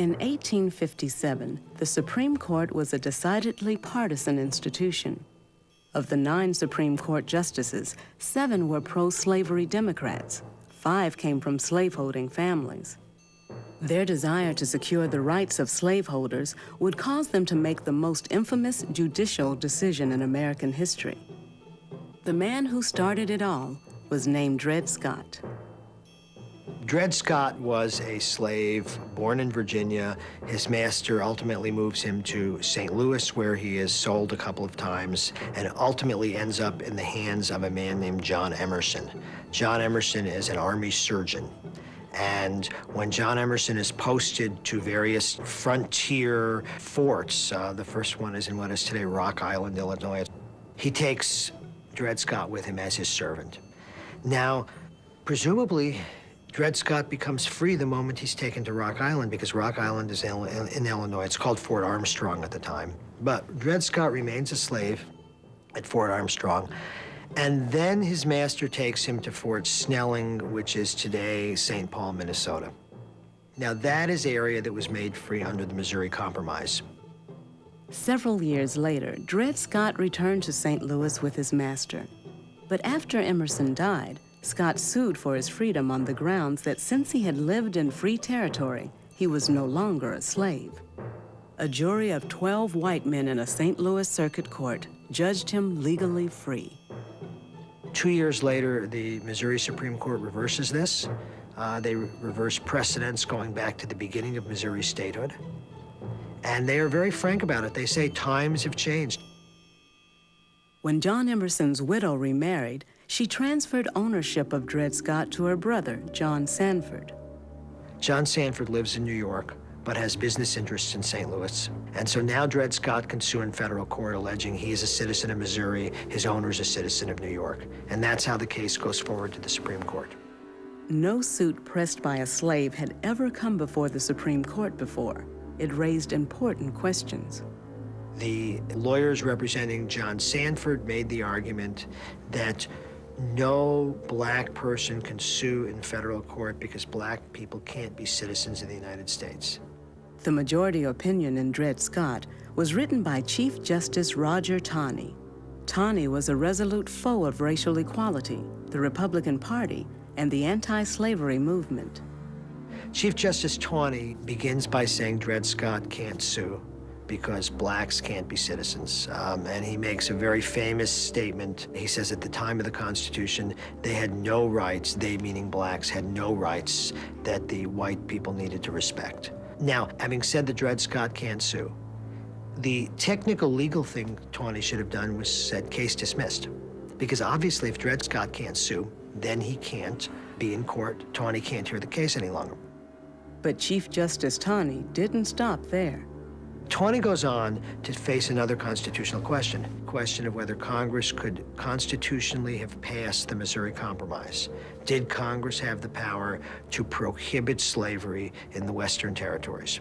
In 1857, the Supreme Court was a decidedly partisan institution. Of the 9 Supreme Court justices, 7 were pro-slavery Democrats. 5 came from slaveholding families. Their desire to secure the rights of slaveholders would cause them to make the most infamous judicial decision in American history. The man who started it all was named Dred Scott. Dred Scott was a slave born in Virginia. His master ultimately moves him to St. Louis, where he is sold a couple of times and ultimately ends up in the hands of a man named John Emerson. John Emerson is an army surgeon. And when John Emerson is posted to various frontier forts, the first one is in what is today Rock Island, Illinois, he takes Dred Scott with him as his servant. Now, presumably, Dred Scott becomes free the moment he's taken to Rock Island, because Rock Island is in Illinois. It's called Fort Armstrong at the time. But Dred Scott remains a slave at Fort Armstrong. And then his master takes him to Fort Snelling, which is today St. Paul, Minnesota. Now, that is area that was made free under the Missouri Compromise. Several years later, Dred Scott returned to St. Louis with his master. But after Emerson died, Scott sued for his freedom on the grounds that since he had lived in free territory, he was no longer a slave. A jury of 12 white men in a St. Louis circuit court judged him legally free. 2 years later, the Missouri Supreme Court reverses this. They reverse precedents going back to the beginning of Missouri statehood. And they are very frank about it. They say times have changed. When John Emerson's widow remarried, she transferred ownership of Dred Scott to her brother, John Sanford. John Sanford lives in New York, but has business interests in St. Louis. And so now Dred Scott can sue in federal court alleging he is a citizen of Missouri, his owner's a citizen of New York. And that's how the case goes forward to the Supreme Court. No suit pressed by a slave had ever come before the Supreme Court before. It raised important questions. The lawyers representing John Sanford made the argument that no black person can sue in federal court because black people can't be citizens of the United States. The majority opinion in Dred Scott was written by Chief Justice Roger Taney. Taney was a resolute foe of racial equality, the Republican Party, and the anti-slavery movement. Chief Justice Taney begins by saying Dred Scott can't sue because blacks can't be citizens. And he makes a very famous statement. He says at the time of the Constitution, they had no rights, they meaning blacks, had no rights that the white people needed to respect. Now, having said that Dred Scott can't sue, the technical legal thing Taney should have done was said case dismissed. Because obviously if Dred Scott can't sue, then he can't be in court. Taney can't hear the case any longer. But Chief Justice Taney didn't stop there. Taney goes on to face another constitutional question of whether Congress could constitutionally have passed the Missouri Compromise. Did Congress have the power to prohibit slavery in the Western territories?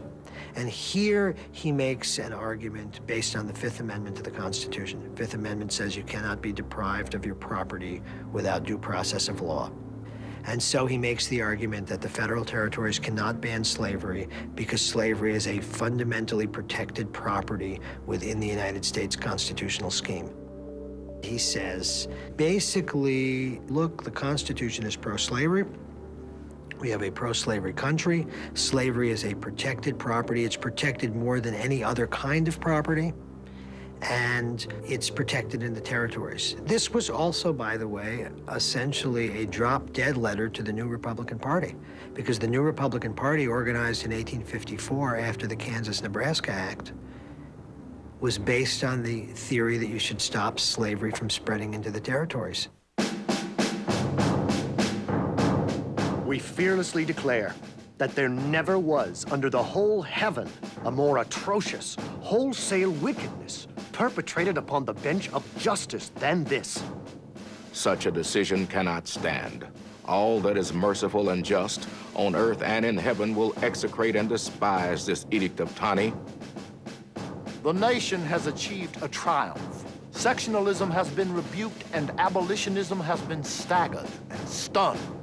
And here he makes an argument based on the Fifth Amendment to the Constitution. The Fifth Amendment says you cannot be deprived of your property without due process of law. And so he makes the argument that the federal territories cannot ban slavery because slavery is a fundamentally protected property within the United States constitutional scheme. He says, basically, look, the Constitution is pro-slavery. We have a pro-slavery country. Slavery is a protected property. It's protected more than any other kind of property. And it's protected in the territories. This was also, by the way, essentially a drop-dead letter to the new Republican Party, because the new Republican Party, organized in 1854 after the Kansas-Nebraska Act, was based on the theory that you should stop slavery from spreading into the territories. We fearlessly declare that there never was under the whole heaven a more atrocious, wholesale wickedness perpetrated upon the bench of justice than this. Such a decision cannot stand. All that is merciful and just on earth and in heaven will execrate and despise this edict of Taney. The nation has achieved a triumph. Sectionalism has been rebuked and abolitionism has been staggered and stunned.